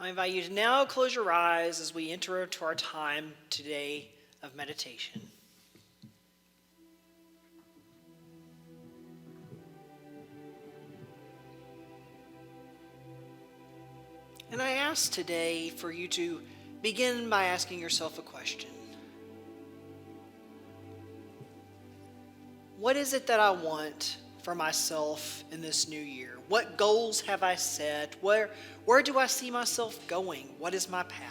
I invite you to now close your eyes as we enter into our time today of meditation. And I ask today for you to begin by asking yourself a question. What is it that I want for myself in this new year? What goals have I set? Where do I see myself going? What is my path?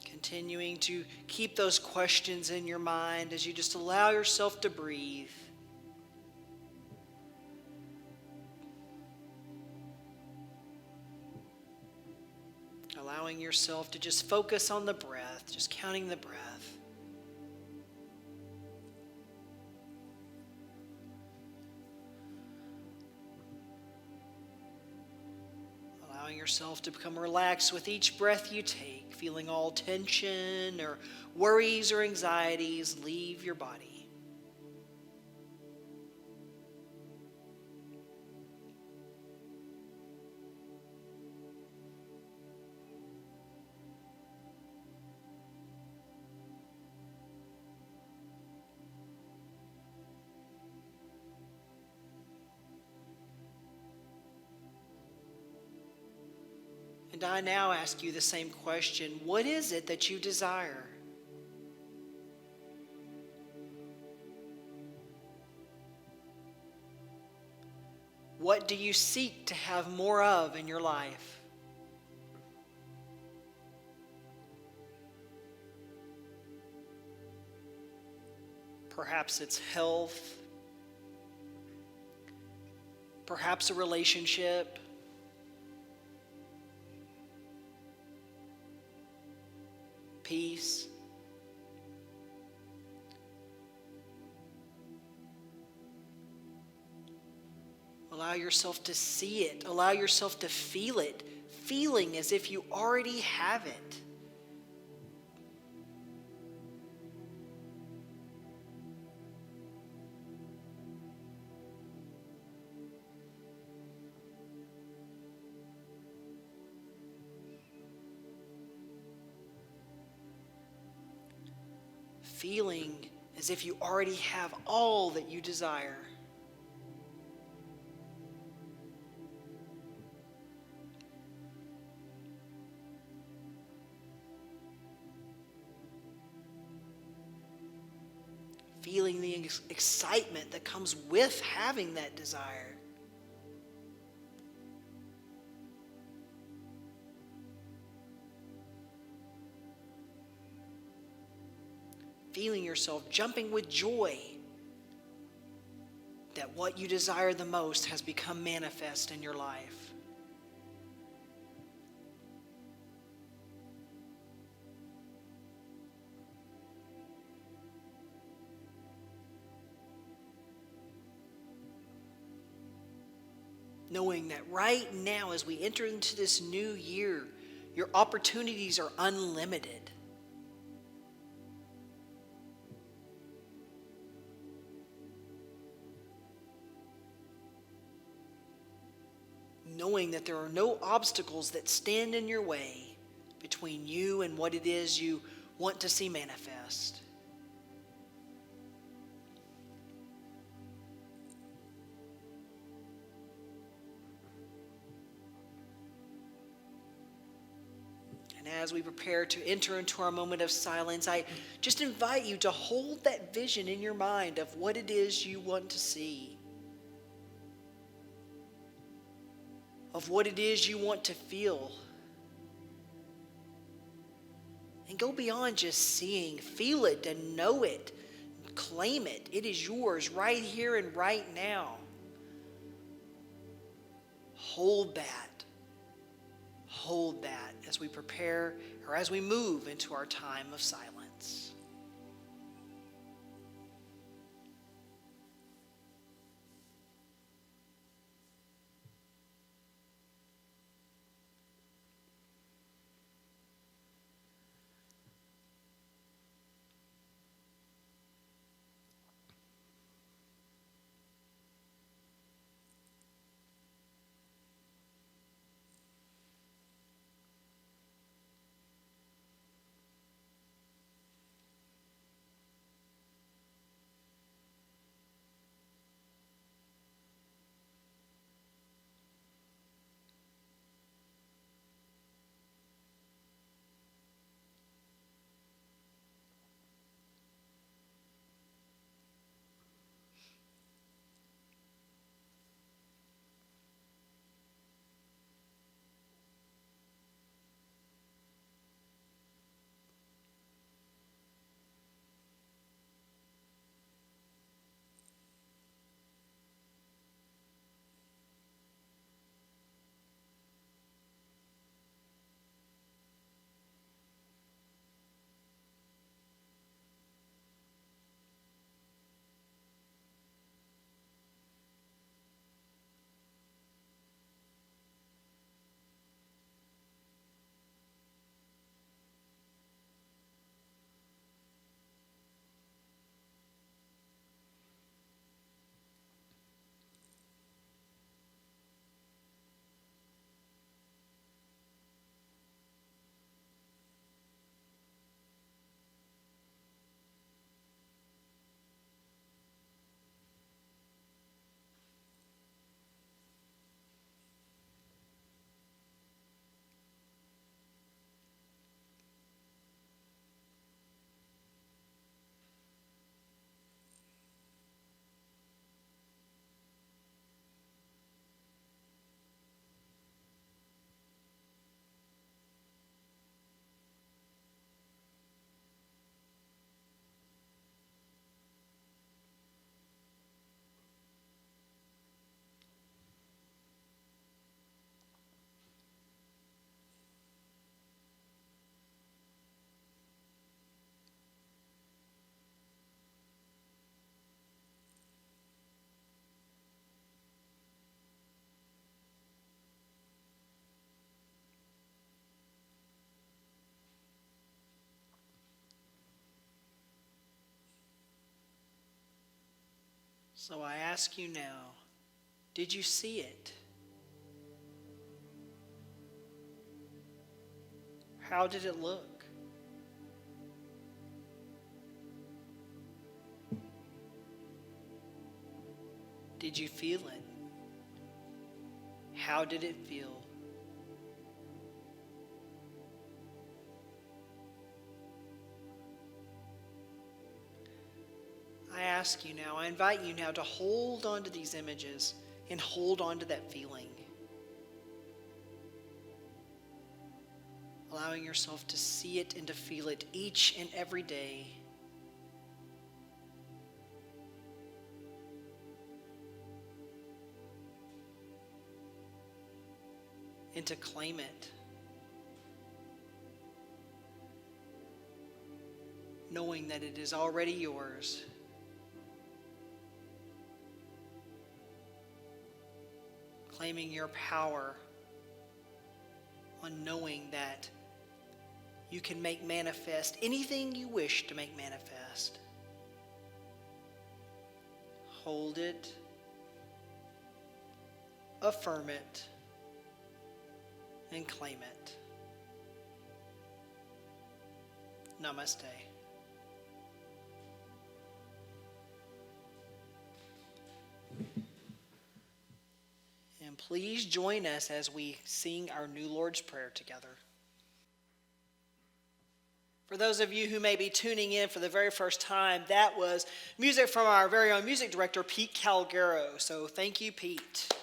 Continuing to keep those questions in your mind as you just allow yourself to breathe. Allowing yourself to just focus on the breath, just counting the breath. Allowing yourself to become relaxed with each breath you take, feeling all tension or worries or anxieties leave your body. And I now ask you the same question. What is it that you desire? What do you seek to have more of in your life? Perhaps it's health. Perhaps a relationship. Peace. Allow yourself to see it. Allow yourself to feel it. Feeling as if you already have it. Feeling as if you already have all that you desire. Feeling the excitement that comes with having that desire. Feeling yourself jumping with joy that what you desire the most has become manifest in your life. Knowing that right now, as we enter into this new year, your opportunities are unlimited. Knowing that there are no obstacles that stand in your way between you and what it is you want to see manifest. And as we prepare to enter into our moment of silence, I just invite you to hold that vision in your mind of what it is you want to see. Of what it is you want to feel. And go beyond just seeing. Feel it and know it. Claim it. It is yours right here and right now. Hold that. Hold that as we prepare or as we move into our time of silence. So I ask you now, did you see it? How did it look? Did you feel it? How did it feel? I ask you now, I invite you now to hold on to these images and hold on to that feeling. Allowing yourself to see it and to feel it each and every day. And to claim it. Knowing that it is already yours. Claiming your power on knowing that you can make manifest anything you wish to make manifest. Hold it. Affirm it. And claim it. Namaste. And please join us as we sing our new Lord's Prayer together. For those of you who may be tuning in for the very first time, that was music from our very own music director, Pete Calgaro. So thank you, Pete.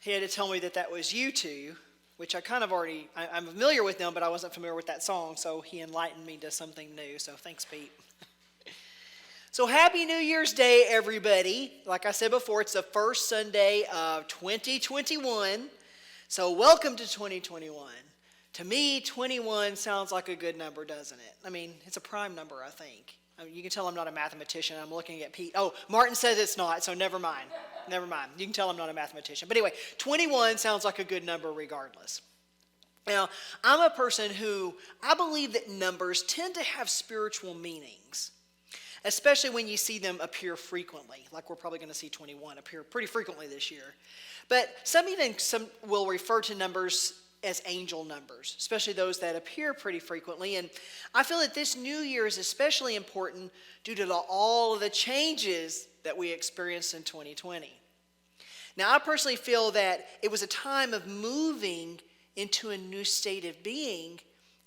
He had to tell me that was you two, which I kind of already, I'm familiar with them, but I wasn't familiar with that song, so he enlightened me to something new. So thanks, Pete. So happy New Year's Day, everybody. Like I said before, it's the first Sunday of 2021. So welcome to 2021. To me, 21 sounds like a good number, doesn't it? I mean, it's a prime number, I think. I mean, you can tell I'm not a mathematician. I'm looking at Pete. Oh, Martin says it's not, so never mind. Never mind. You can tell I'm not a mathematician. But anyway, 21 sounds like a good number regardless. Now, I'm a person who, I believe that numbers tend to have spiritual meanings, especially when you see them appear frequently, like we're probably going to see 21 appear pretty frequently this year. But some will refer to numbers as angel numbers, especially those that appear pretty frequently. And I feel that this new year is especially important due to all of the changes that we experienced in 2020. Now, I personally feel that it was a time of moving into a new state of being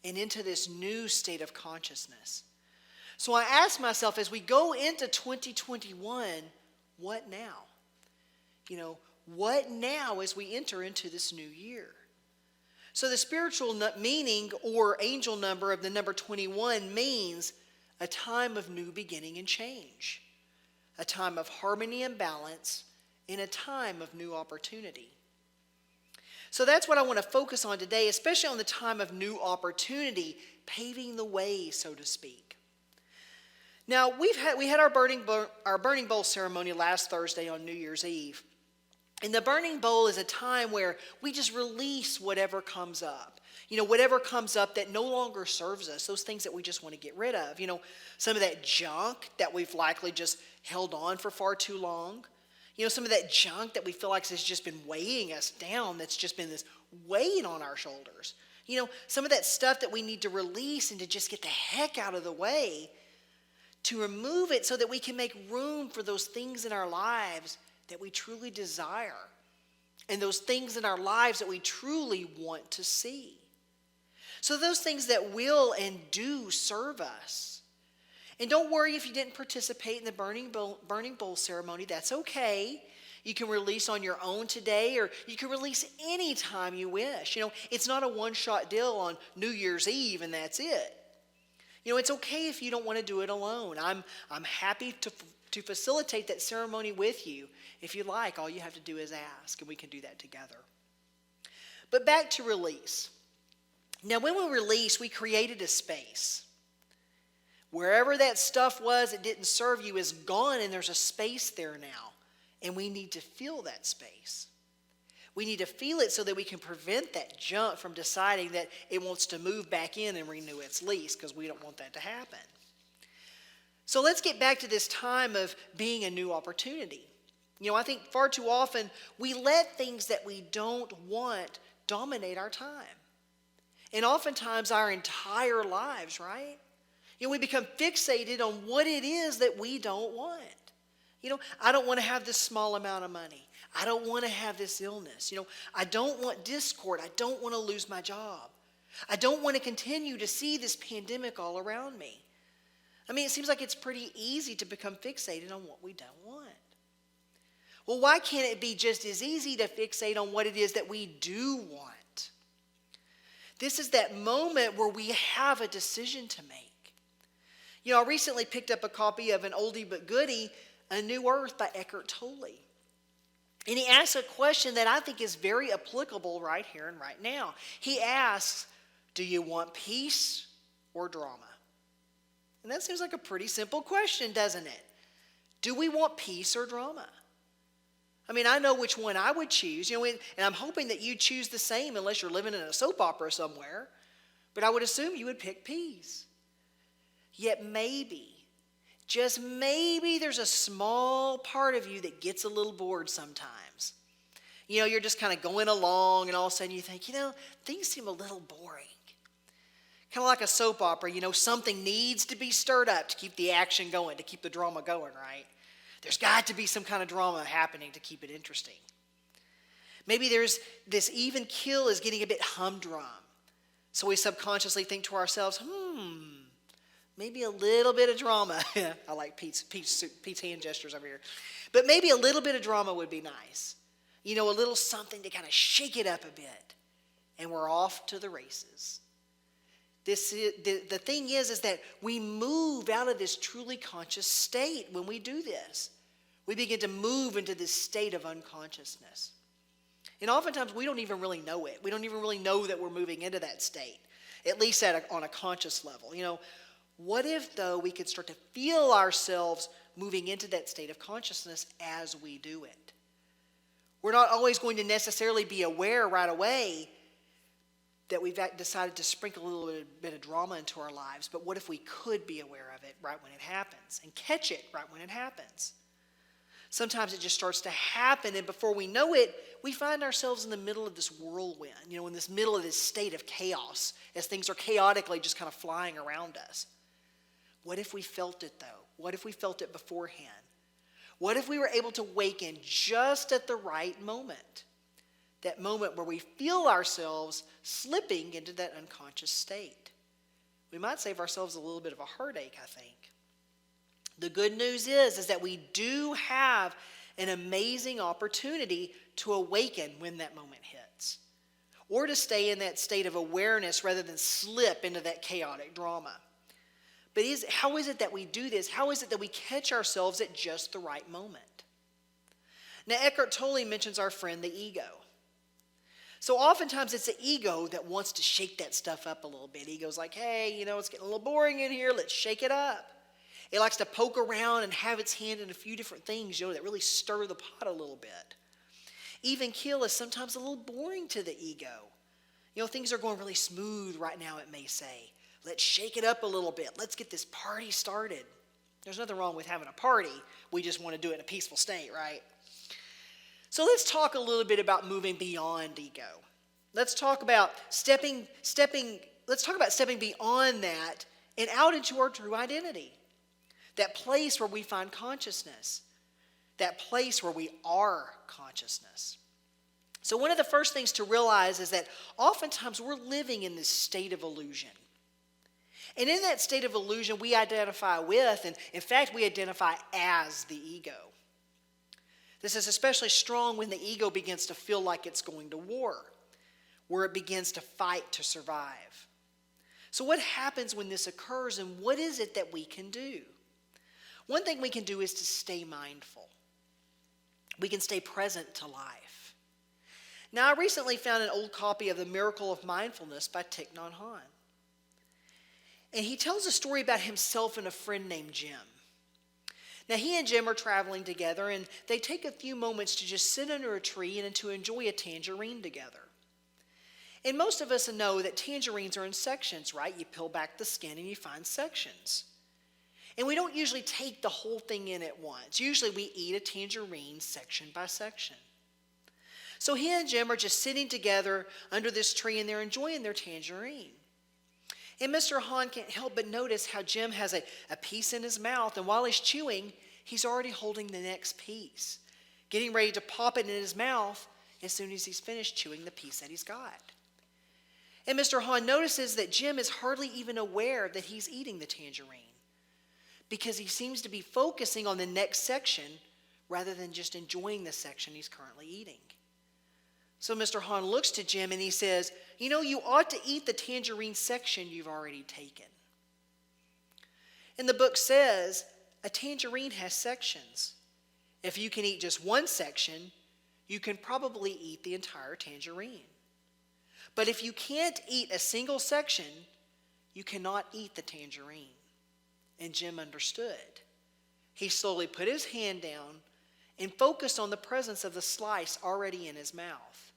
and into this new state of consciousness. So I ask myself, as we go into 2021, what now? What now as we enter into this new year? So the spiritual meaning or angel number of the number 21 means a time of new beginning and change, a time of harmony and balance, and a time of new opportunity. So that's what I want to focus on today, especially on the time of new opportunity, paving the way, so to speak. Now, we had our burning bowl ceremony last Thursday on New Year's Eve. And the burning bowl is a time where we just release whatever comes up. Whatever comes up that no longer serves us, those things that we just want to get rid of. Some of that junk that we've likely just held on for far too long. Some of that junk that we feel like has just been weighing us down, that's just been this weight on our shoulders. Some of that stuff that we need to release and to just get the heck out of the way, to remove it so that we can make room for those things in our lives that we truly desire, and those things in our lives that we truly want to see. So those things that will and do serve us. And don't worry if you didn't participate in the burning bowl ceremony. That's okay. You can release on your own today, or you can release anytime you wish. It's not a one-shot deal on New Year's Eve and that's it. It's okay if you don't want to do it alone. I'm happy to facilitate that ceremony with you. If you like, all you have to do is ask, and we can do that together. But back to release. Now, when we release, we created a space. Wherever that stuff was that didn't serve you is gone, and there's a space there now. And we need to feel that space. We need to feel it so that we can prevent that junk from deciding that it wants to move back in and renew its lease, because we don't want that to happen. So let's get back to this time of being a new opportunity. I think far too often we let things that we don't want dominate our time. And oftentimes our entire lives, right? We become fixated on what it is that we don't want. I don't want to have this small amount of money. I don't want to have this illness. I don't want discord. I don't want to lose my job. I don't want to continue to see this pandemic all around me. It seems like it's pretty easy to become fixated on what we don't want. Well, why can't it be just as easy to fixate on what it is that we do want? This is that moment where we have a decision to make. I recently picked up a copy of an oldie but goodie, A New Earth by Eckhart Tolle. And he asks a question that I think is very applicable right here and right now. He asks, do you want peace or drama? And that seems like a pretty simple question, doesn't it? Do we want peace or drama? I know which one I would choose, and I'm hoping that you choose the same unless you're living in a soap opera somewhere. But I would assume you would pick peace. Yet maybe, just maybe, there's a small part of you that gets a little bored sometimes. You're just kind of going along and all of a sudden you think, things seem a little boring. Kind of like a soap opera, something needs to be stirred up to keep the action going, to keep the drama going, right? There's got to be some kind of drama happening to keep it interesting. Maybe there's this even keel is getting a bit humdrum. So we subconsciously think to ourselves, maybe a little bit of drama. I like Pete's hand gestures over here. But maybe a little bit of drama would be nice. A little something to kind of shake it up a bit. And we're off to the races. The thing is that we move out of this truly conscious state when we do this. We begin to move into this state of unconsciousness. And oftentimes we don't even really know it. We don't even really know that we're moving into that state, at least on a conscious level. What if, though, we could start to feel ourselves moving into that state of consciousness as we do it? We're not always going to necessarily be aware right away that we've decided to sprinkle a little bit of drama into our lives, but what if we could be aware of it right when it happens and catch it right when it happens? Sometimes it just starts to happen, and before we know it, we find ourselves in the middle of this whirlwind, in this middle of this state of chaos, as things are chaotically just kind of flying around us. What if we felt it, though? What if we felt it beforehand? What if we were able to wake in just at the right moment? That moment where we feel ourselves slipping into that unconscious state. We might save ourselves a little bit of a heartache, I think. The good news is that we do have an amazing opportunity to awaken when that moment hits, or to stay in that state of awareness rather than slip into that chaotic drama. But how is it that we do this? How is it that we catch ourselves at just the right moment? Now, Eckhart Tolle mentions our friend, the ego. So oftentimes it's the ego that wants to shake that stuff up a little bit. Ego's like, hey, it's getting a little boring in here. Let's shake it up. It likes to poke around and have its hand in a few different things, that really stir the pot a little bit. Even keel is sometimes a little boring to the ego. Things are going really smooth right now, it may say. Let's shake it up a little bit. Let's get this party started. There's nothing wrong with having a party. We just want to do it in a peaceful state, right? So let's talk a little bit about moving beyond ego. Let's talk about stepping beyond that and out into our true identity. That place where we find consciousness. That place where we are consciousness. So one of the first things to realize is that oftentimes we're living in this state of illusion. And in that state of illusion, we identify with, and in fact, we identify as the ego. This is especially strong when the ego begins to feel like it's going to war, where it begins to fight to survive. So what happens when this occurs, and what is it that we can do? One thing we can do is to stay mindful. We can stay present to life. Now, I recently found an old copy of The Miracle of Mindfulness by Thich Nhat Hanh. And he tells a story about himself and a friend named Jim. Now, he and Jim are traveling together, and they take a few moments to just sit under a tree and to enjoy a tangerine together. And most of us know that tangerines are in sections, right? You peel back the skin and you find sections. And we don't usually take the whole thing in at once. Usually we eat a tangerine section by section. So he and Jim are just sitting together under this tree and they're enjoying their tangerine. And Mr. Hahn can't help but notice how Jim has a piece in his mouth, and while he's chewing, he's already holding the next piece, getting ready to pop it in his mouth as soon as he's finished chewing the piece that he's got. And Mr. Hahn notices that Jim is hardly even aware that he's eating the tangerine because he seems to be focusing on the next section rather than just enjoying the section he's currently eating. So Mr. Hahn looks to Jim and he says, "You know, you ought to eat the tangerine section you've already taken." And the book says a tangerine has sections. If you can eat just one section, you can probably eat the entire tangerine. But if you can't eat a single section, you cannot eat the tangerine. And Jim understood. He slowly put his hand down and focused on the presence of the slice already in his mouth.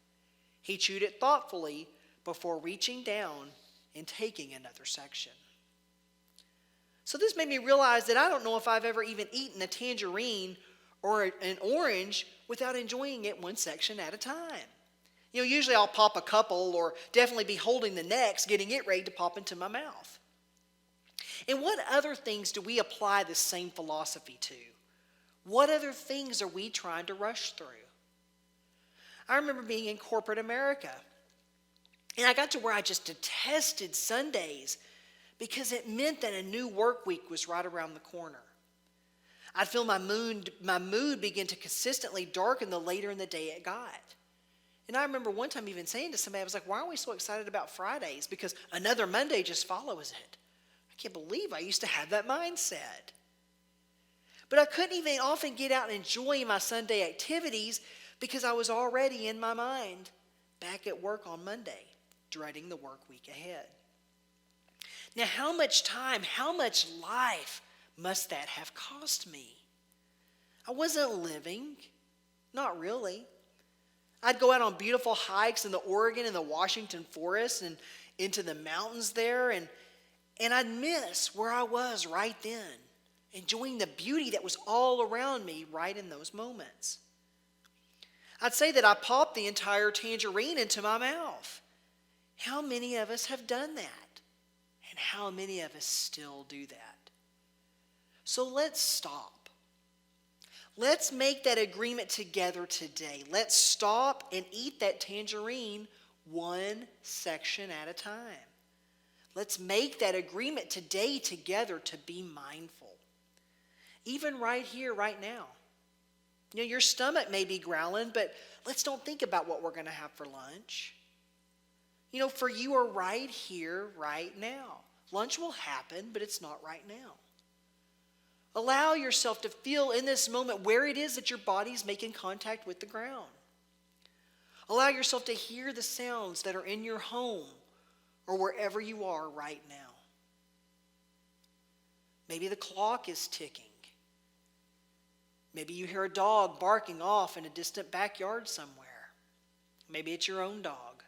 He chewed it thoughtfully before reaching down and taking another section. So this made me realize that I don't know if I've ever even eaten a tangerine or an orange without enjoying it one section at a time. You know, usually I'll pop a couple or definitely be holding the next, getting it ready to pop into my mouth. And what other things do we apply this same philosophy to? What other things are we trying to rush through? I remember being in corporate America, and I got to where I just detested Sundays because it meant that a new work week was right around the corner. I'd feel my mood begin to consistently darken the later in the day it got. And I remember one time even saying to somebody, I was like, "Why are we so excited about Fridays? Because another Monday just follows it." I can't believe I used to have that mindset. But I couldn't even often get out and enjoy my Sunday activities because I was already in my mind back at work on Monday, dreading the work week ahead. Now, how much time, how much life must that have cost me? I wasn't living, not really. I'd go out on beautiful hikes in the Oregon and the Washington forest and into the mountains there, and I'd miss where I was right then, enjoying the beauty that was all around me right in those moments. I'd say that I popped the entire tangerine into my mouth. How many of us have done that? And how many of us still do that? So let's stop. Let's make that agreement together today. Let's stop and eat that tangerine one section at a time. Let's make that agreement today together to be mindful. Even right here, right now. You know, your stomach may be growling, but let's don't think about what we're going to have for lunch. You know, for you are right here, right now. Lunch will happen, but it's not right now. Allow yourself to feel in this moment where it is that your body's making contact with the ground. Allow yourself to hear the sounds that are in your home or wherever you are right now. Maybe the clock is ticking. Maybe you hear a dog barking off in a distant backyard somewhere. Maybe it's your own dog.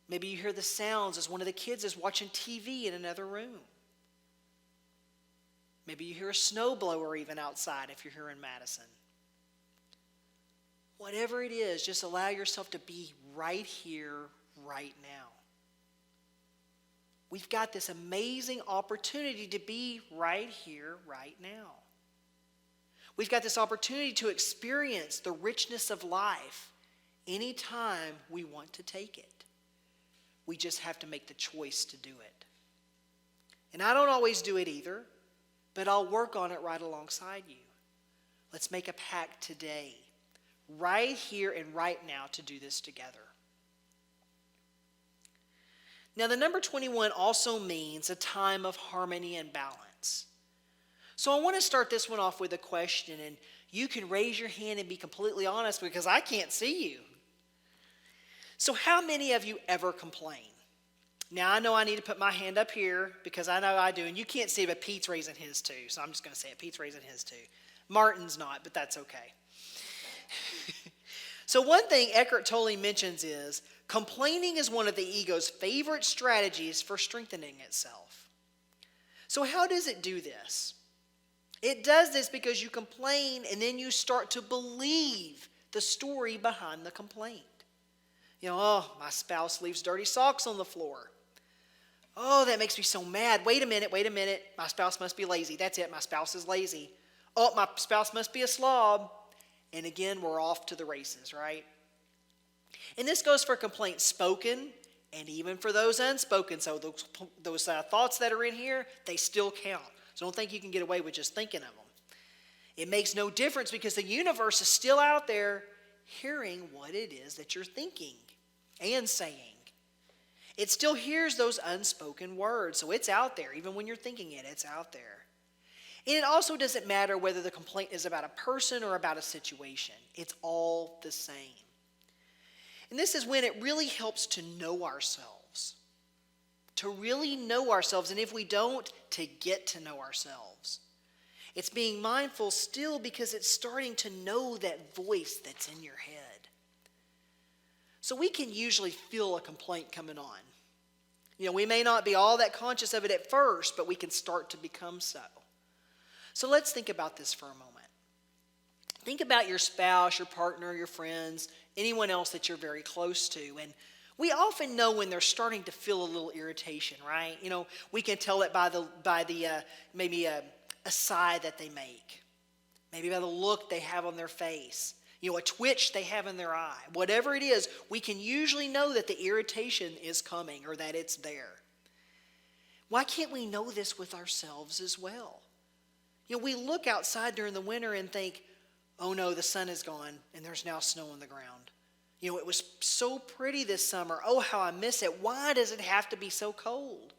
Maybe you hear the sounds as one of the kids is watching TV in another room. Maybe you hear a snowblower even outside if you're here in Madison. Whatever it is, just allow yourself to be right here, right now. We've got this amazing opportunity to be right here, right now. We've got this opportunity to experience the richness of life anytime we want to take it. We just have to make the choice to do it. And I don't always do it either, but I'll work on it right alongside you. Let's make a pact today, right here and right now, to do this together. Now, the number 21 also means a time of harmony and balance. So I want to start this one off with a question, and you can raise your hand and be completely honest because I can't see you. So how many of you ever complain? Now, I know I need to put my hand up here because I know I do, and you can't see it, but Pete's raising his too, so I'm just going to say it. Pete's raising his too. Martin's not, but that's okay. So one thing Eckhart Tolle mentions is complaining is one of the ego's favorite strategies for strengthening itself. So how does it do this? It does this because you complain and then you start to believe the story behind the complaint. Oh, my spouse leaves dirty socks on the floor. Oh, that makes me so mad. Wait a minute. My spouse must be lazy. That's it, my spouse is lazy. Oh, my spouse must be a slob. And again, we're off to the races, right? And this goes for complaints spoken and even for those unspoken. So those thoughts that are in here, they still count. So don't think you can get away with just thinking of them. It makes no difference because the universe is still out there hearing what it is that you're thinking and saying. It still hears those unspoken words. So it's out there. Even when you're thinking it, it's out there. And it also doesn't matter whether the complaint is about a person or about a situation. It's all the same. And this is when it really helps to know ourselves. To really know ourselves. And if we don't, to get to know ourselves. It's being mindful still because it's starting to know that voice that's in your head. So we can usually feel a complaint coming on. We may not be all that conscious of it at first, but we can start to become so. So let's think about this for a moment. Think about your spouse, your partner, your friends, anyone else that you're very close to. And we often know when they're starting to feel a little irritation, right? We can tell it by the maybe a sigh that they make. Maybe by the look they have on their face. A twitch they have in their eye. Whatever it is, we can usually know that the irritation is coming or that it's there. Why can't we know this with ourselves as well? We look outside during the winter and think, oh no, the sun is gone and there's now snow on the ground. It was so pretty this summer. Oh, how I miss it. Why does it have to be so cold?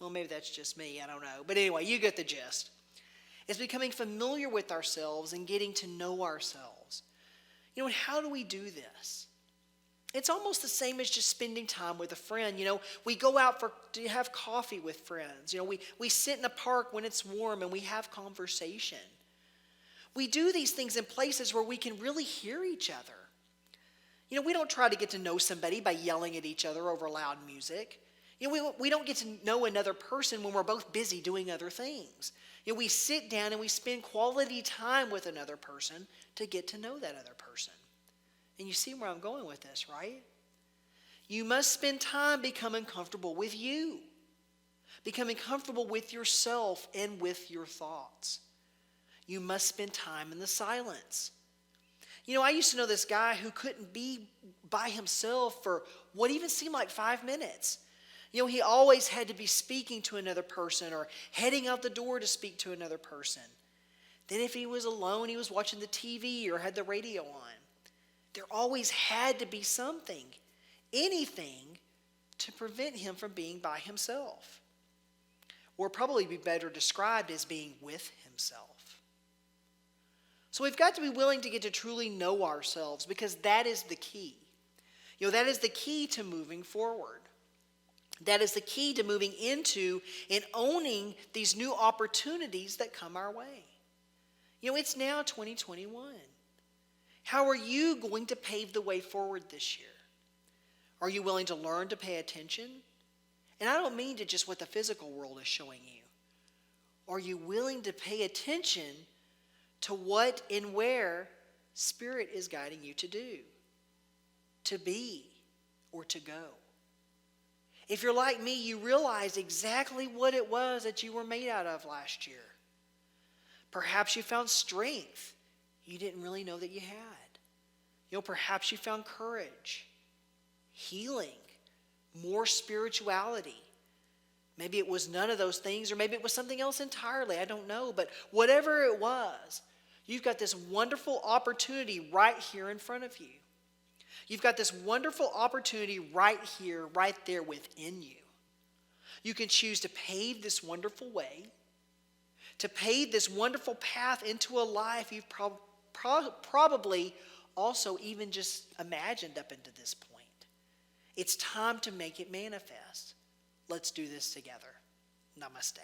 Well, maybe that's just me. I don't know. But anyway, you get the gist. It's becoming familiar with ourselves and getting to know ourselves. And how do we do this? It's almost the same as just spending time with a friend. We go out to have coffee with friends. We sit in a park when it's warm and we have conversation. We do these things in places where we can really hear each other. We don't try to get to know somebody by yelling at each other over loud music. We don't get to know another person when we're both busy doing other things. We sit down and we spend quality time with another person to get to know that other person. And you see where I'm going with this, right? You must spend time becoming comfortable with you, becoming comfortable with yourself and with your thoughts. You must spend time in the silence. I used to know this guy who couldn't be by himself for what even seemed like 5 minutes. He always had to be speaking to another person or heading out the door to speak to another person. Then if he was alone, he was watching the TV or had the radio on. There always had to be something, anything, to prevent him from being by himself. Or probably be better described as being with himself. So we've got to be willing to get to truly know ourselves because that is the key. That is the key to moving forward. That is the key to moving into and owning these new opportunities that come our way. It's now 2021. How are you going to pave the way forward this year? Are you willing to learn to pay attention? And I don't mean to just what the physical world is showing you. Are you willing to pay attention to what and where Spirit is guiding you to do, to be, or to go? If you're like me, you realize exactly what it was that you were made out of last year. Perhaps you found strength you didn't really know that you had. Perhaps you found courage, healing, more spirituality. Maybe it was none of those things, or maybe it was something else entirely. I don't know. But whatever it was, you've got this wonderful opportunity right here in front of you. You've got this wonderful opportunity right here, right there within you. You can choose to pave this wonderful way, to pave this wonderful path into a life you've probably also even just imagined up into this point. It's time to make it manifest. Let's do this together. Namaste.